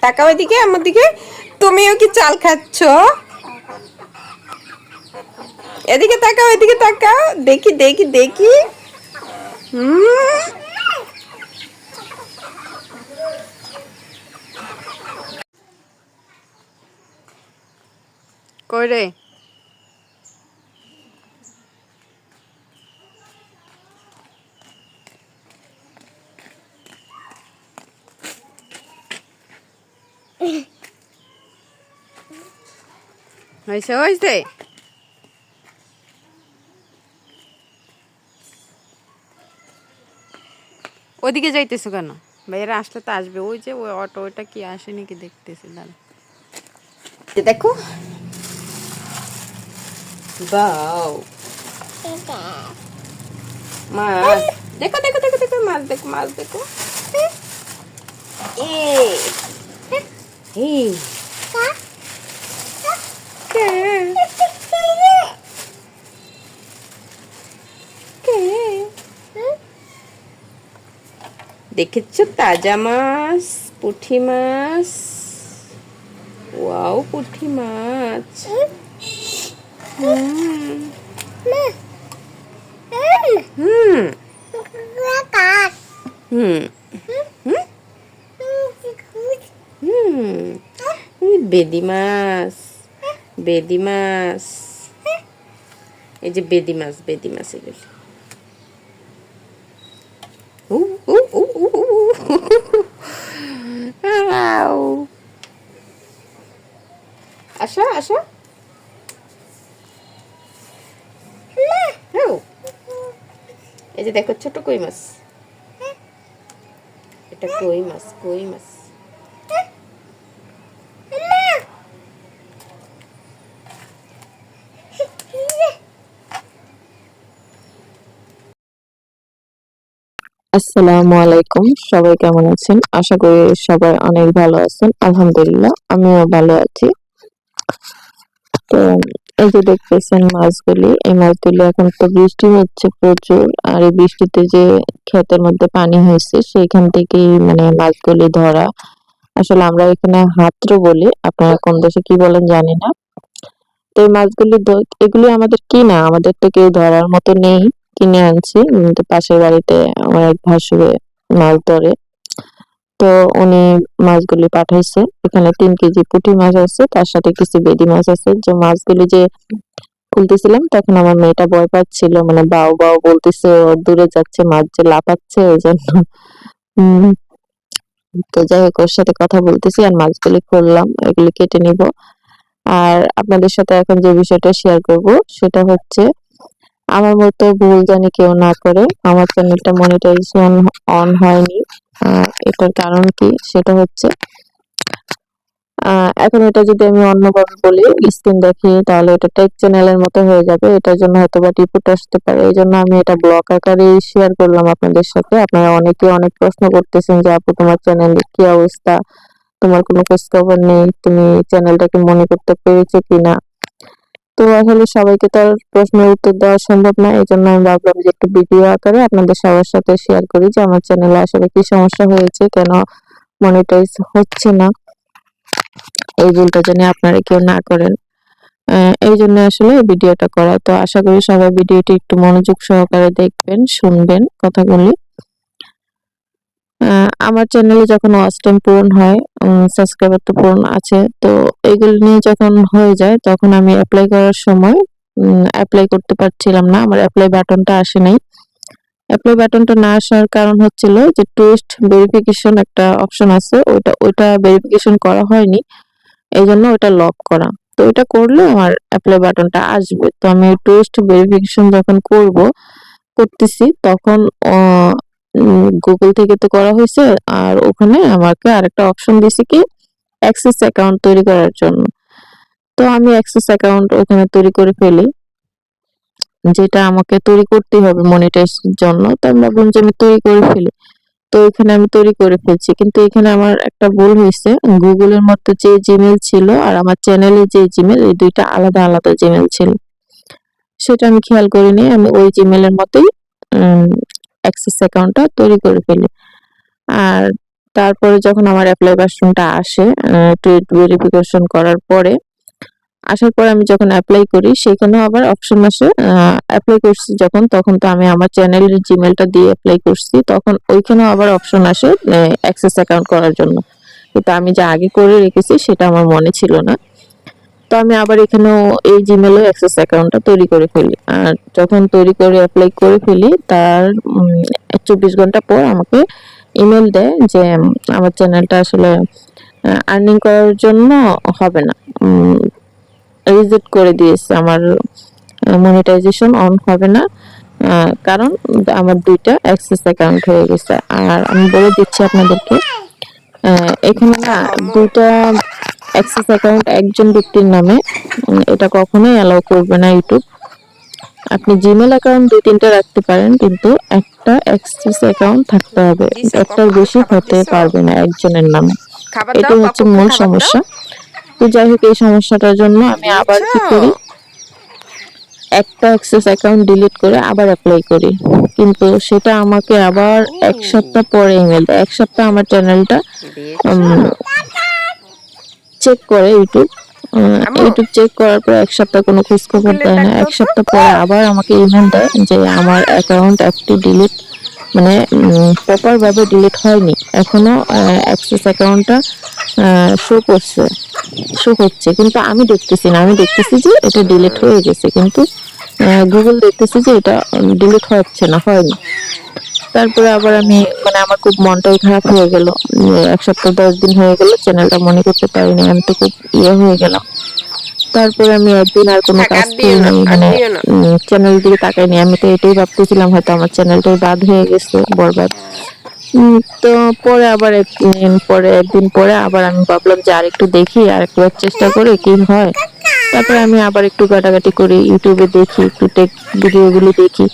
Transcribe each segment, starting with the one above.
তাকাও এদিকে আমার দিকে। তুমিও কি চাল খাচ্ছ? এদিকে তাকাও, এদিকে তাকাও, দেখি দেখি দেখি। কই রে? হয়েছে হয়েছে। ওদিকে যাইতেছো কেন? ভাইয়েরা আসলে তো আসবে, ওই যে ওই অটো, ওইটা কি আসে নাকি দেখতেছি। দাঁড়া, দেখো। বাও, মাছ দেখো দেখো দেখো দেখো, মাছ দেখো মাছ দেখো। এই দেখেছো তাজা মাছ, পুঁটি মাছ। ওয়াও, পুঁটি মাছ। হুম হুম হুম বেদি মাছ, বেদি মাছ। এই যে বেদি মাছ, বেদি মাছ এগুলো। আসো আসো। এই যে দেখো ছোট কই মাছ, এটা কই মাছ, কই মাছ। আসসালামু আলাইকুম, সবাই কেমন আছেন? আশা করি সবাই অনেক ভালো আছেন। আলহামদুলিল্লাহ, আমিও ভালো আছি। তো এই যে দেখতেছেন মাছগুলি, এই মাছগুলি এখন তো বৃষ্টি হচ্ছে প্রচুর, আর এই বৃষ্টিতে যে ক্ষেতের মধ্যে পানি হয়েছে সেইখান থেকেই মানে মাছগুলি ধরা। আসলে আমরা এখানে হাত্র বলি, আপনারা কোন দেশে কি বলেন জানি না। তো এই মাছগুলি এগুলি আমাদের কিনা, আমাদের তো কেউ ধরার মতো নেই, কিনে আনছি। তো পাশের বাড়িতে আমার এক ভাসুরে মাছ ধরে, তো উনি মাছগুলি পাঠাইছে। এখানে 3 কেজি পুঁটি মাছ আছে, তার সাথে কিছু বেদি মাছ আছে। যে মাছগুলি যে তুলতেছিলাম তখন আমার মেয়েটা ভয় পাচ্ছিল, মানে বাও বাও বলতেছে, ও দূরে যাচ্ছে, মাছ যে লাফাচ্ছে ওই জন্য। হম তো যাই হোক, ওর সাথে কথা বলতেছি আর মাছগুলি খুললাম, এগুলি কেটে নিব। আর আপনাদের সাথে এখন যে বিষয়টা শেয়ার করব সেটা হচ্ছে, আমার মতো ভুল জানি কেউ না করে। আমার চ্যানেলটা মনিটাইজেশন অন হয়নি। এটার কারণ কি সেটা হচ্ছে, এখন এটা যদি আমি অন্যভাবে বলি, স্ক্রিন দেখি, তাহলে এটা টেক চ্যানেলের মতো হয়ে যাবে। এটার জন্য হয়তো বা রিপোর্ট আসতে পারে। এই জন্য আমি এটা ব্লগ আকারে শেয়ার করলাম আপনাদের সাথে। আপনারা অনেকে অনেক প্রশ্ন করতেছেন যে আপু তোমার চ্যানেলের কি অবস্থা, তোমার কোনো খোঁজ খবর নেই, তুমি চ্যানেলটাকে মনে করতে পেরেছো কিনা। তো আসলে সবাইকে তো আর প্রশ্নের উত্তর দেওয়া সম্ভব না, এই জন্য আমি ভাবলাম যে একটু ভিডিও আকারে আপনাদের সবার সাথে শেয়ার করি যে আমার চ্যানেলে আসলে কি সমস্যা হয়েছে, কেন মনিটাইজ হচ্ছে না। এই ভুলটা যেন আপনারা কেউ না করেন, এই জন্য আসলে ভিডিওটা করা। তো আশা করি সবাই ভিডিওটি একটু মনোযোগ সহকারে দেখবেন, শুনবেন কথাগুলি। আমার চ্যানেলে যখন ওয়াচ টাইম পূরণ হয়, সাবস্ক্রাইবার তো পূরণ আছে, তো এগুলো নিয়ে যখন হয়ে যায় তখন আমি অ্যাপ্লাই করার সময় অ্যাপ্লাই করতে পারছিলাম না, আমার অ্যাপ্লাই বাটনটা আসে নাই। অ্যাপ্লাই বাটনটা না আসার কারণ হচ্ছিল যে টুইস্ট ভেরিফিকেশন একটা অপশন আছে, ওইটা ওইটা ভেরিফিকেশন করা হয়নি, এই জন্য ওইটা লক করা। তো ওইটা করলে আমার অ্যাপ্লাই বাটনটা আসবে। তো আমি টুইস্ট ভেরিফিকেশন যখন করতেছি তখন গুগল থেকে তো করা হয়েছে, আর ওখানে আমাকে আরেকটা অপশন দিছে কি, অ্যাক্সেস অ্যাকাউন্ট তৈরি করার জন্য। তো আমি অ্যাক্সেস অ্যাকাউন্ট ওখানে তৈরি করে ফেলি, যেটা আমাকে তৈরি করতে হবে মনিটাইজেশনের জন্য। তো আমি ভাবলাম যে আমি তৈরি করে ফেলি। তো এখানে আমি তৈরি করে ফেলছি, কিন্তু এখানে আমার একটা ভুল হয়েছে। গুগলের মতো যে জিমেল ছিল আর আমার চ্যানেলে যে জিমেল, এই দুইটা আলাদা আলাদা জিমেল ছিল, সেটা আমি খেয়াল করিনি। আমি ওই জিমেলের মতোই অ্যাক্সেস অ্যাকাউন্টটা তৈরি করে ফেলি। আর তারপরে যখন আমার অ্যাপ্লাই ভার্সনটা আসে, টুইট ভেরিফিকেশন করার পরে, আসার পরে আমি যখন অ্যাপ্লাই করি সেখানেও আবার অপশন আসে। অ্যাপ্লাই করছি যখন, তখন তো আমি আমার চ্যানেলের জিমেলটা দিয়ে অ্যাপ্লাই করছি, তখন ওইখানেও আবার অপশন আসে অ্যাক্সেস অ্যাকাউন্ট করার জন্য। কিন্তু আমি যা আগে করে রেখেছি সেটা আমার মনে ছিল না। তো আমি আবার এখানেও এই জিমেলে অ্যাক্সেস অ্যাকাউন্টটা তৈরি করে ফেলি। আর যখন তৈরি করে অ্যাপ্লাই করে ফেলি তার 24 ঘন্টা পর আমাকে ইমেল দেয় যে আমার চ্যানেলটা আসলে আর্নিং করার জন্য হবে না, রিজেক্ট করে দিয়েছে, আমার মনিটাইজেশন অন হবে না, কারণ আমার 2টা অ্যাক্সেস অ্যাকাউন্ট হয়ে গেছে। আর আমি বলে দিচ্ছি আপনাদেরকে, এখানে না 2টা অ্যাক্সেস অ্যাকাউন্ট একজন ব্যক্তির নামে, এটা কখনোই অ্যালাউ করবে না ইউটিউব। আপনি জিমেল অ্যাকাউন্ট 2-3টা রাখতে পারেন, কিন্তু একটা অ্যাক্সেস অ্যাকাউন্ট থাকতে হবে, একটার বেশি হতে পারবে না একজনের নামে। খাবার দাও, এটাই হচ্ছে পাপ্পুকে মূল খাবার দাও। সমস্যা। তো যাই হোক, এই সমস্যাটার জন্য আমি আবার কি করি, একটা অ্যাক্সেস অ্যাকাউন্ট ডিলিট করে আবার অ্যাপ্লাই করি, কিন্তু সেটা আমাকে আবার 1 সপ্তাহ পরে ইমেল দেয়। 1 সপ্তাহ আমার চ্যানেলটা চেক করে ইউটিউব। ইউটিউব চেক করার পর 1 সপ্তাহ কোনো খোঁজ খবর দেয় না। 1 সপ্তাহ পরে আবার আমাকে ইমেল দেয় যে আমার অ্যাকাউন্ট একটি ডিলিট, মানে প্রপার ভাবে ডিলিট হয়নি, এখনো অ্যাক্সেস অ্যাকাউন্টটা শো হচ্ছে, কিন্তু আমি দেখতেছি না। আমি দেখতেছি যে এটা ডিলিট হয়ে গেছে, কিন্তু গুগল দেখতেছি যে এটা ডিলিট হচ্ছে না, হয়নি। তারপরে আবার আমি, মানে আমার খুব মনটাই খারাপ হয়ে গেল। 1 সপ্তাহ 10 দিন হয়ে গেল, চ্যানেলটা মনে করতে পারিনি, আমি তো খুব হয়ে গেলাম। তারপরে আমি একদিন আর কোনো কাজ করিনি, মানে চ্যানেল দিকে তাকাইনি। আমি তো এটাই ভাবতেছিলাম হয়তো আমার চ্যানেলটাই বাদ হয়ে গেছে, বরবাদ। তো পরে আবার একদিন পরে আবার আমি ভাবলাম যে আরেকটু দেখি, আর একবার চেষ্টা করে কি হয়। তারপরে আমি আবার একটু ঘাটাঘাটি করি, ইউটিউবে দেখি, একটু টেক ভিডিওগুলি দেখি।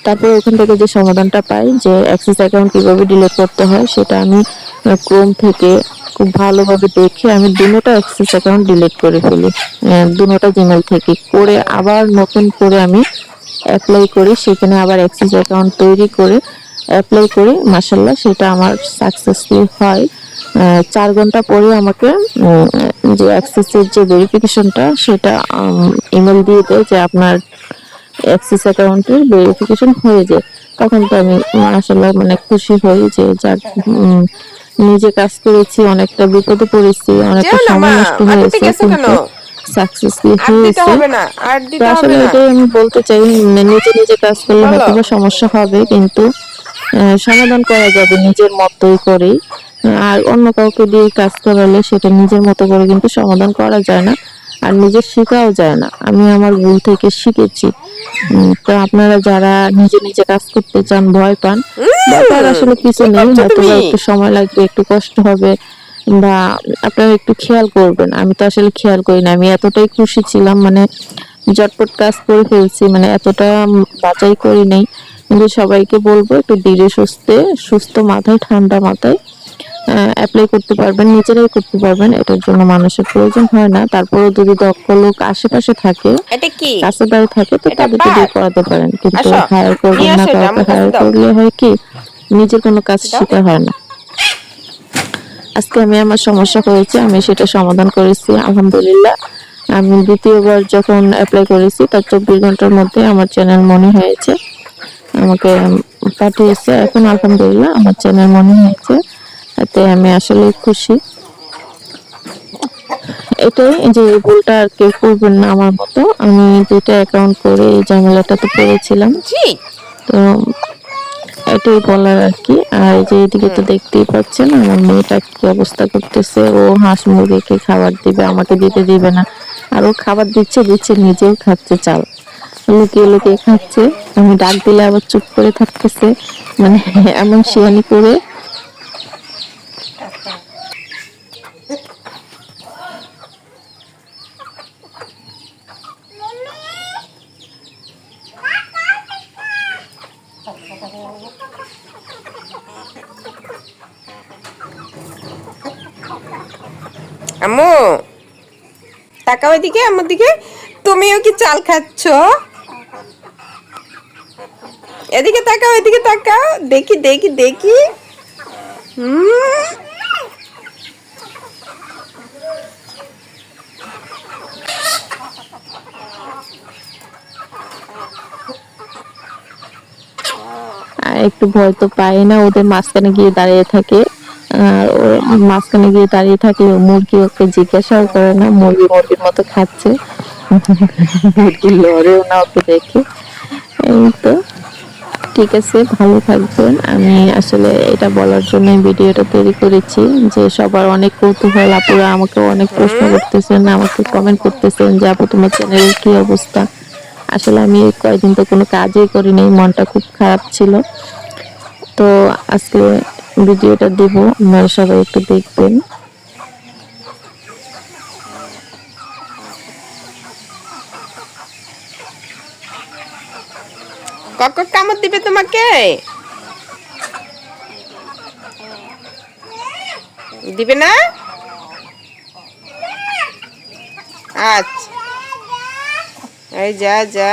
তারপরে ওখান থেকে যে সমাধানটা পাই যে অ্যাক্সেস অ্যাকাউন্ট কিভাবে ডিলিট করতে হয়, সেটা আমি ক্রোম থেকে খুব ভালোভাবে দেখে আমি 2টা অ্যাক্সেস অ্যাকাউন্ট ডিলিট করে ফেলি, 2টা জিমেল থেকে করে আবার নতুন করে আমি অ্যাপ্লাই করি। সেখানে আবার অ্যাক্সেস অ্যাকাউন্ট তৈরি করে অ্যাপ্লাই করি, মাশাআল্লাহ সেটা আমার সাকসেসফুল হয়। 4 ঘন্টা পরে আমাকে যে অ্যাক্সেসের যে ভেরিফিকেশনটা সেটা ইমেল দিয়ে দেয় যে আপনার অ্যাক্সেস অ্যাকাউন্টের ভেরিফিকেশন হয়ে যায়। তখন তো আমি মাশাআল্লাহ মানে খুশি হই যে যাক, নিজে কাজ করেছি, অনেকটা বিপদে পড়েছি, অনেকটা সময় নষ্ট হয়েছে, কিন্তু সাকসেসফুল হয়েছে। তো আসলে এটাই আমি বলতে চাই, নিজে নিজে কাজ করলে হয়তো বা সমস্যা হবে, কিন্তু সমাধান করা যাবে নিজের মতোই করে। আর অন্য কাউকে দিয়ে কাজ করালে সেটা নিজের মতো করে কিন্তু সমাধান করা যায় না, আর নিজে শেখাও যায় না। আমি আমার ভুল থেকে শিখেছি। তো আপনারা যারা নিজে নিজে কাজ করতে চান, ভয় পান, ভয় পাওয়ার আসলে কিছু নেই, হয়তো বা একটু সময় লাগবে, একটু কষ্ট হবে, বা আপনারা একটু খেয়াল করবেন। আমি তো আসলে খেয়াল করি না, আমি এতটাই খুশি ছিলাম, মানে ঝটপট কাজ করে ফেলছি, মানে এতটা বাছাই করি নাই। কিন্তু সবাইকে বলবো একটু ধীরে সুস্থে, সুস্থ মাথায়, ঠান্ডা মাথায় অ্যাপ্লাই করতে পারবেন, নিজেরাই করতে পারবেন, এটার জন্য মানুষের প্রয়োজন হয় না। তারপরেও যদি দক্ষ লোক আশেপাশে থাকে, কাছেদারে থাকে, তো তাদেরকে দিয়ে করাতে পারেন, কিন্তু হায়ার করবেন না। কাউকে হায়ার করলে হয় কি, নিজের কোনো কাজ শিখা হয় না। আজকে আমি আমার সমস্যা হয়েছে, আমি সেটা সমাধান করেছি আলহামদুলিল্লাহ। আমি দ্বিতীয়বার যখন অ্যাপ্লাই করেছি তার 24 ঘন্টার মধ্যে আমার চ্যানেল মনি হয়েছে, আমাকে পাঠিয়েছে। এখন আলহামদুলিল্লাহ আমার চ্যানেল মনি হয়েছে, এতে আমি আসলে খুশি। এটাই যে এই ভুলটা আর কেউ করবেন না আমার মতো। আমি 2টা অ্যাকাউন্ট করে এই ঝামেলাটাতে পড়েছিলাম, তো এটাই বলার আর কি। আর এই যে এদিকে তো দেখতেই পাচ্ছেন আমার মেয়েটা কি অবস্থা করতেছে, ও হাঁস মুরগিকে খাবার দিবে, আমাকে দিতে দিবে না। আর ও খাবার দিচ্ছে, নিজেও খাচ্ছে, চাল লুকিয়ে লুকিয়ে খাচ্ছে। আমি ডাক দিলে আবার চুপ করে থাকতেছে, মানে এমন শিয়ানি করে। আম্মু তাকাও এদিকে, আমার দিকে। তুমিও কি চাল খাচ্ছ? এদিকে তাকাও, এদিকে তাকাও, দেখি দেখি দেখি। আর একটু ভয় তো পায় না, ওদের মাঝখানে গিয়ে দাঁড়িয়ে থাকে। আর ও মাঝখানে গিয়ে দাঁড়িয়ে থাকলে মুরগি ওকে জিজ্ঞাসাও করে না, মুরগি মুরগির মতো খাচ্ছে। মুরগি লড়েও না ওকে দেখে। এই তো, ঠিক আছে, ভালো থাকবেন। আমি আসলে এটা বলার জন্য ভিডিওটা তৈরি করেছি যে সবার অনেক কৌতূহল, আপুরা আমাকে অনেক প্রশ্ন করতেছেন, আমাকে কমেন্ট করতেছেন যে আপু তোমার চ্যানেলের কি অবস্থা। আসলে আমি এই কয়েকদিন তো কোনো কাজই করিনি, মনটা খুব খারাপ ছিল। তো আজকে ভিডিওটা দেব, আপনারা সবাই একটু দেখবেন। কাকা কামড় দিবে তোমাকে? দিবে না? আচ্ছা, এই যা যা।